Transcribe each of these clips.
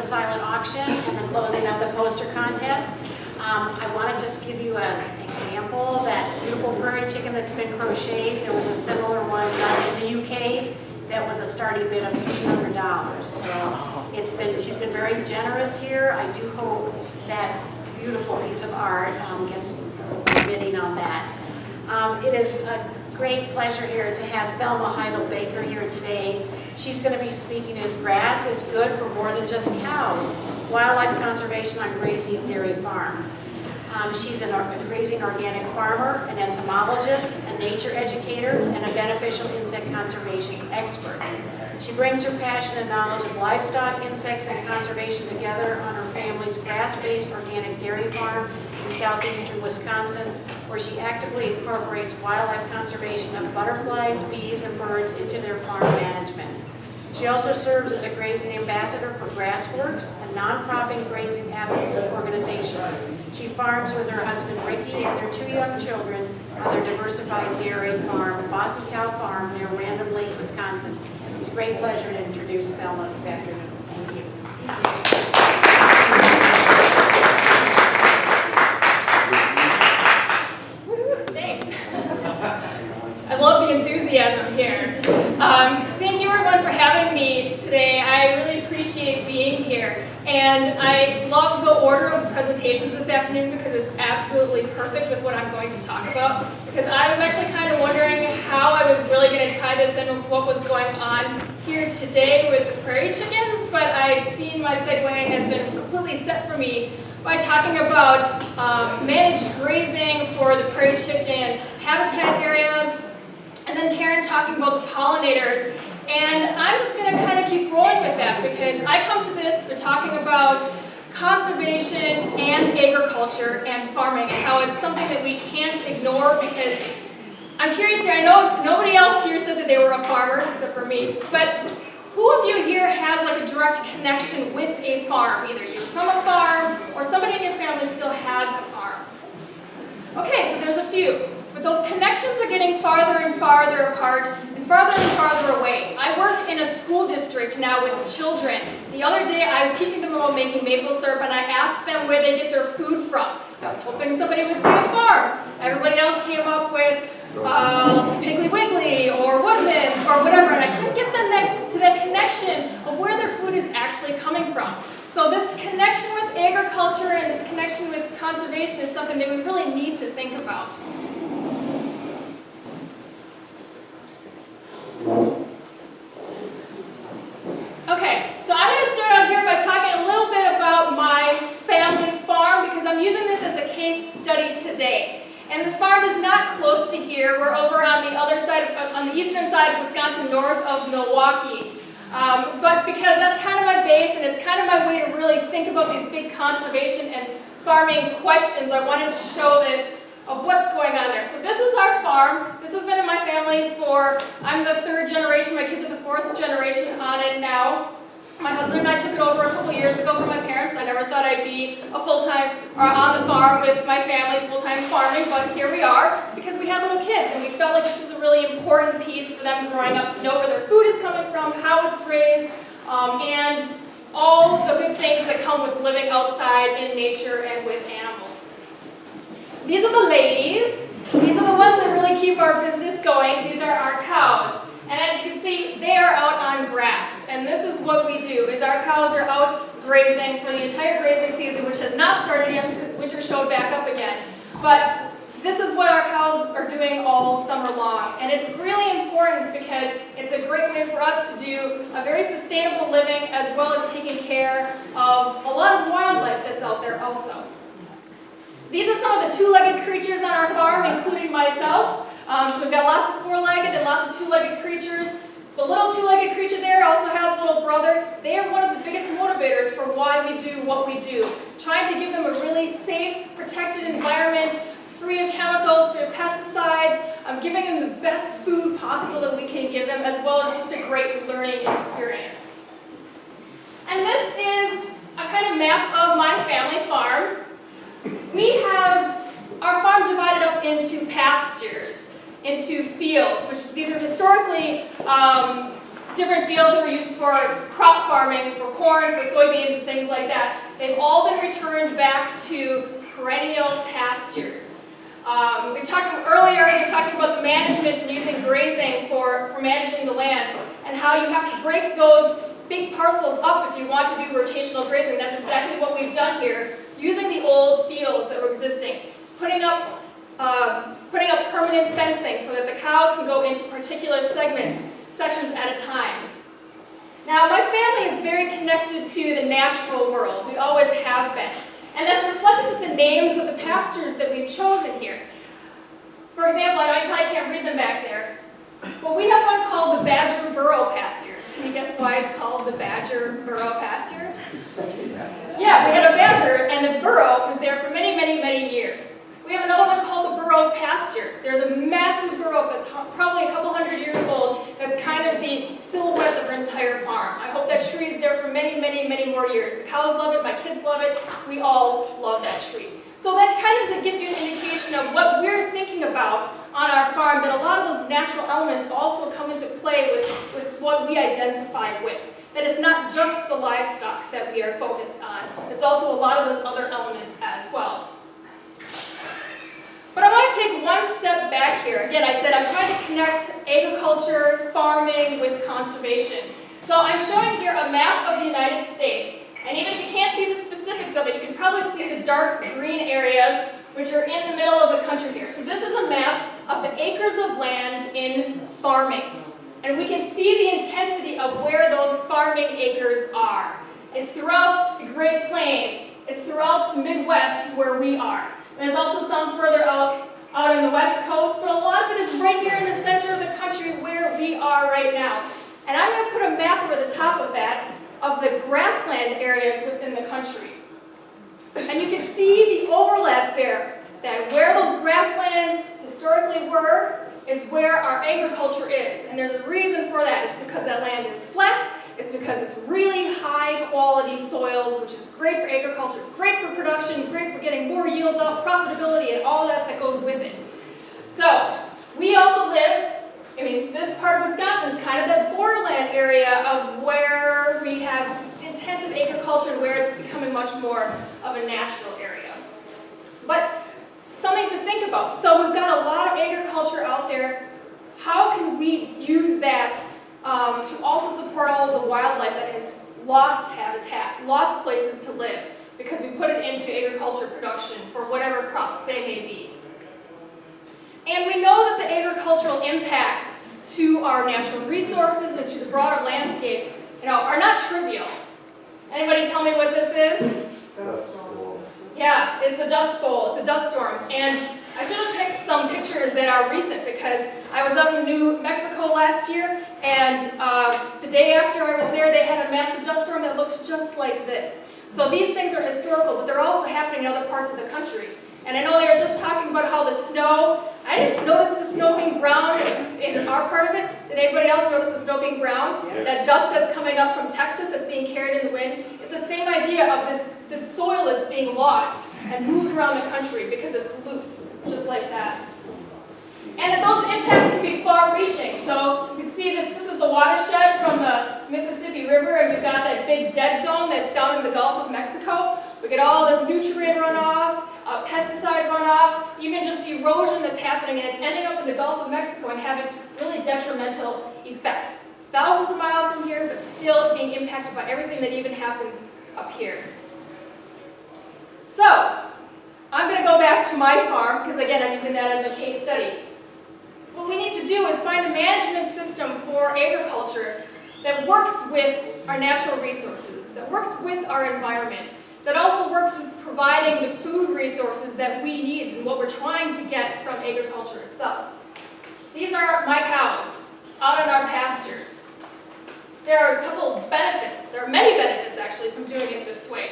the silent auction and the closing of the poster contest. I want to just give you an example. That beautiful prairie chicken that's been crocheted, there was a similar one done in the UK that was a starting bid of $1,500. So she's been very generous here. I do hope that beautiful piece of art gets bidding on that. It is a great pleasure here to have Thelma Heidel Baker here today. She's going to be speaking as grass is good for more than just cows, wildlife conservation on Grazing Dairy Farm. She's a grazing organic farmer, an entomologist, a nature educator, and a beneficial insect conservation expert. She brings her passion and knowledge of livestock, insects, and conservation together on her family's grass-based organic dairy farm in southeastern Wisconsin, where she actively incorporates wildlife conservation of butterflies, bees, and birds into their farm management. She also serves as a grazing ambassador for Grassworks, a nonprofit grazing advocacy organization. She farms with her husband Ricky and their 2 young children on their diversified dairy farm, Bossie Cow Farm, near Random Lake, Wisconsin. It's a great pleasure to introduce Thelma this afternoon. Thank you. Thanks. I love the enthusiasm here. Thank you everyone for having me today. I really appreciate being here. And I love the order of the presentations this afternoon because it's absolutely perfect with what I'm going to talk about. Because I was actually kind of wondering how I was really going to tie this in with what was going on here today with the prairie chickens, but I've seen my segue has been completely set for me by talking about managed grazing for the prairie chicken habitat areas, and then Karen talking about the pollinators. And I'm just going to kind of keep rolling with that because I come to this for talking about conservation and agriculture and farming and how it's something that we can't ignore because I'm curious here, I know nobody else here said that they were a farmer except for me, but who of you here has like a direct connection with a farm? Either you're from a farm or somebody in your family still has a farm. Okay, so there's a few. But those connections are getting farther and farther apart and farther away. I work in a school district now with children. The other day I was teaching them about making maple syrup and I asked them where they get their food from. I was hoping somebody would say a farm. Everybody else came up with Piggly Wiggly or Woodman's or whatever, and I couldn't get them to that connection of where their food is actually coming from. So this connection with agriculture and this connection with conservation is something that we really need to think about. Okay, so I'm going to start out here by talking a little bit about my family farm because I'm using this as a case study today. And this farm is not close to here. We're over on the other side, on the eastern side of Wisconsin, north of Milwaukee. But because that's kind of my base and it's kind of my way to really think about these big conservation and farming questions, I wanted to show this of what's going on there. So this is our farm. This has been in my family I'm the 3rd generation, my kids are the 4th generation on it now. My husband and I took it over a couple years ago from my parents. I never thought I'd be on the farm with my family, full-time farming, but here we are because we had little kids and we felt like this was a really important piece for them growing up to know where their food is coming from, how it's raised, and all the good things that come with living outside in nature and with animals. These are the ladies. These are the ones that really keep our business going. These are our cows. And as you can see, they are out on grass. And this is what we do, is our cows are out grazing for the entire grazing season, which has not started yet because winter showed back up again. But this is what our cows are doing all summer long. And it's really important because it's a great way for us to do a very sustainable living as well as taking care of a lot of wildlife that's out there also. These are some of the 2-legged creatures on our farm, including myself. So we've got lots of 4-legged and lots of 2-legged creatures. The little 2-legged creature there also has a little brother. They are one of the biggest motivators for why we do what we do. Trying to give them a really safe, protected environment, free of chemicals, free of pesticides, giving them the best food possible that we can give them, as well as just a great learning experience. And this is a kind of map of my family farm. We have our farm divided up into pastures, into fields, which these are historically different fields that were used for crop farming, for corn, for soybeans, and things like that, they've all been returned back to perennial pastures. We talked earlier, we were talking about the management and using grazing for managing the land, and how you have to break those big parcels up if you want to do rotational grazing. That's exactly what we've done here, using the old fields that were existing, putting up permanent fencing so that the cows can go into particular sections at a time. Now, my family is very connected to the natural world. We always have been. And that's reflected with the names of the pastures that we've chosen here. For example, I know you probably can't read them back there, but we have one called the Badger Burrow Pasture. Can you guess why it's called the Badger Burrow Pasture? Yeah, we had a badger, and its burrow was there for many, many, many years. We have another one called the Burrow Pasture. There's a massive burrow that's probably a couple hundred years old that's kind of the silhouette of our entire farm. I hope that tree is there for many, many, many more years. The cows love it, my kids love it, we all love that tree. So that kind of gives you an indication of what we're thinking about on our farm, that a lot of those natural elements also come into play with what we identify with. That it's not just the livestock that we are focused on, it's also a lot of those other elements as well. But I want to take one step back here. Again, I said I'm trying to connect agriculture, farming with conservation. So I'm showing here a map of the United States. And even if you can't see the specifics of it, you can probably see the dark green areas, which are in the middle of the country here. So this is a map of the acres of land in farming. And we can see the intensity of where those farming acres are. It's throughout the Great Plains. It's throughout the Midwest where we are. There's also some further out in the West Coast, but a lot of it is right here in the center of the country where we are right now. And I'm going to put a map over the top of that, of the grassland areas within the country. And you can see the overlap there, that where those grasslands historically were is where our agriculture is. And there's a reason for that. It's because that land is flat, it's because it's really high quality soils, which is great for agriculture, great for production, great for getting more yields out, profitability, and all that goes with it. So, we also live, this part of Wisconsin is kind of that borderland area of where we have intensive agriculture and where it's becoming much more of a natural area. But something to think about. So we've got a lot of agriculture out there. How can we use that to also support all of the wildlife that has lost habitat, lost places to live, because we put it into agriculture production for whatever crops they may be. And we know that the agricultural impacts to our natural resources and to the broader landscape, are not trivial. Anybody tell me what this is? Dust storms. Yeah, it's the Dust Bowl, it's the dust storms. And I should have picked some pictures that are recent because I was up in New Mexico last year, and the day after I was there, they had a massive dust storm that looked just like this. So these things are historical, but they're also happening in other parts of the country. And I know they were just talking about how the snow, I didn't notice the snow being brown in our part of it. Did anybody else notice the snow being brown? Yes. That dust that's coming up from Texas that's being carried in the wind. It's the same idea of this soil that's being lost and moved around the country because it's loose, just like that. And that those impacts can be far-reaching. So you can see this is the watershed from the Mississippi River, and we've got that big dead zone that's down in the Gulf of Mexico. We get all this nutrient runoff, pesticide runoff, even just erosion that's happening, and it's ending up in the Gulf of Mexico and having really detrimental effects. Thousands of miles from here, but still being impacted by everything that even happens up here. So, I'm going to go back to my farm, because again, I'm using that as a case study. What we need to do is find a management system for agriculture that works with our natural resources, that works with our environment, that also works with providing the food resources that we need and what we're trying to get from agriculture itself. These are my cows out on our pastures. There are a couple of benefits, there are many benefits actually from doing it this way.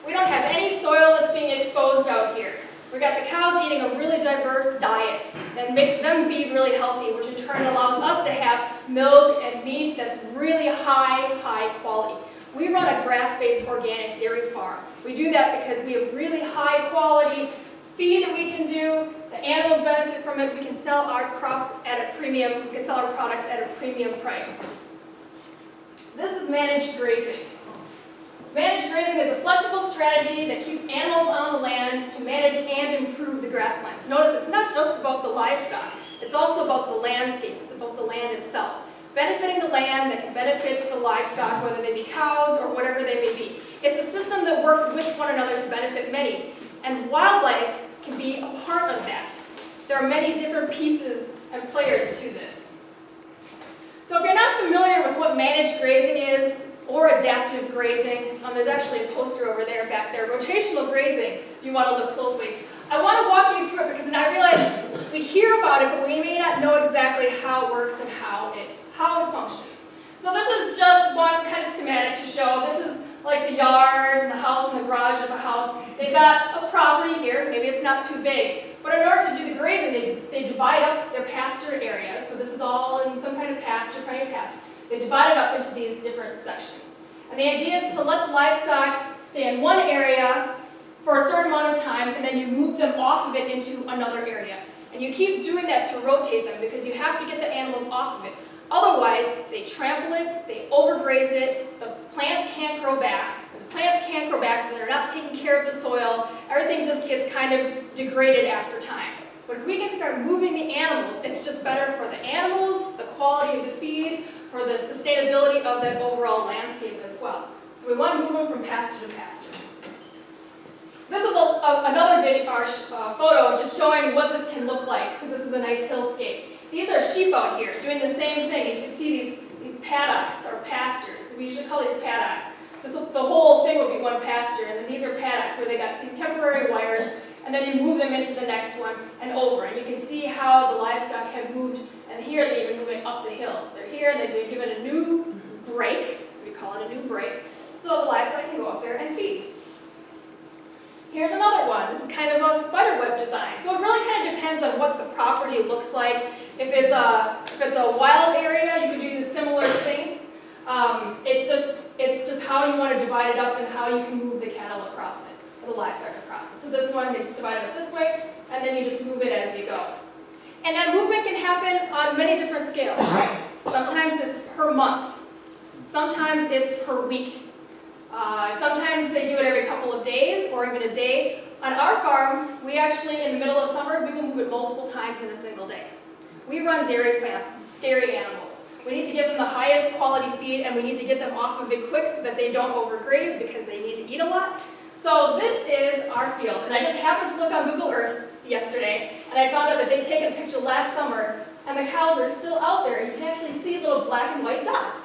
We don't have any soil that's being exposed out here. We've got the cows eating a really diverse diet that makes them be really healthy, which in turn allows us to have milk and meat that's really high quality. We run a grass-based organic dairy farm. We do that because we have really high quality feed that we can do. The animals benefit from it. We can sell our crops at a premium. We can sell our products at a premium price. This is managed grazing. Managed grazing is a flexible strategy that keeps animals on the land to manage and improve the grasslands. Notice it's not just about the livestock, it's also about the landscape, it's about the land itself. Benefiting the land that can benefit the livestock, whether they be cows or whatever they may be. It's a system that works with one another to benefit many, and wildlife can be a part of that. There are many different pieces and players to this. So if you're not familiar with what managed grazing is, or adaptive grazing, there's actually a poster over there, back there, rotational grazing, if you want to look closely. I want to walk you through it because I realize we hear about it, but we may not know exactly how it works and how it functions. So this is just one kind of schematic to show. This is like the yard, the house, and the garage of a house. They've got a property here. Maybe it's not too big. But in order to do the grazing, they divide up their pasture areas. So this is all in some kind of pasture, plenty of pasture. They divide it up into these different sections. And the idea is to let the livestock stay in one area for a certain amount of time, and then you move them off of it into another area. And you keep doing that to rotate them because you have to get the animals off of it. Otherwise, they trample it, they overgraze it, the plants can't grow back. When the plants can't grow back, they're not taking care of the soil, everything just gets kind of degraded after time. But if we can start moving the animals, it's just better for the animals, the quality of the feed, for the sustainability of the overall landscape as well. So we want to move them from pasture to pasture. This is another video, photo just showing what this can look like, because this is a nice hillscape. These are sheep out here doing the same thing. You can see these paddocks or pastures. We usually call these paddocks. The whole thing would be one pasture, and then these are paddocks where they got these temporary wires, and then you move them into the next one and over. And you can see how the livestock have moved, and here they've been moving up the hills. They're here, and they've been given a new break, so we call it a new break, so the livestock can go up there and feed. Here's another one. This is kind of a spider web design. So it really kind of depends on what the property looks like. If it's a wild area, you could do similar things. It's just how you want to divide it up and how you can move the cattle across it, or the livestock across it. So this one is divided up this way, and then you just move it as you go. And that movement can happen on many different scales. Sometimes it's per month. Sometimes it's per week. Sometimes they do it every couple of days or even a day. On our farm, we actually, in the middle of summer, we will move it multiple times in a single day. We run dairy animals. We need to give them the highest quality feed, and we need to get them off of it quick so that they don't overgraze because they need to eat a lot. So this is our field, and I just happened to look on Google Earth yesterday, and I found out that they'd taken a picture last summer, and the cows are still out there. You can actually see little black and white dots.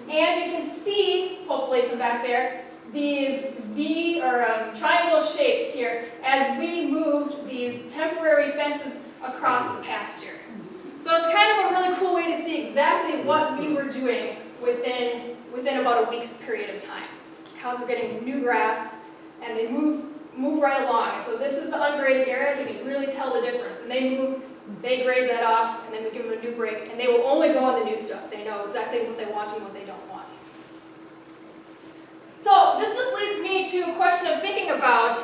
And you can see, hopefully from back there, these V or triangle shapes here as we moved these temporary fences across the pasture. So it's kind of a really cool way to see exactly what we were doing within about a week's period of time. Cows were getting new grass, and they move right along. And so this is the ungrazed area. You can really tell the difference. And they graze that off, and then we give them a new break, and they will only go on the new stuff. They know exactly what they want and what they don't want. So this just leads me to a question of thinking about,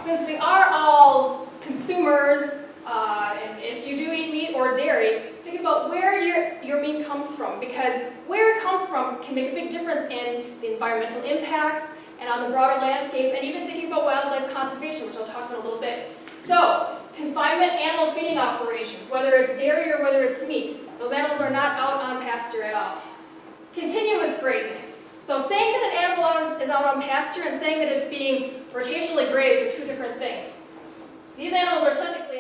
since we are all consumers, and if you do eat meat or dairy, think about where your meat comes from, because where it comes from can make a big difference in the environmental impacts and on the broader landscape, and even thinking about wildlife conservation, which I'll talk about in a little bit. So, confinement animal feeding operations, whether it's dairy or whether it's meat, those animals are not out on pasture at all. Continuous grazing. So saying that an animal is out on pasture and saying that it's being rotationally grazed are two different things. These animals are technically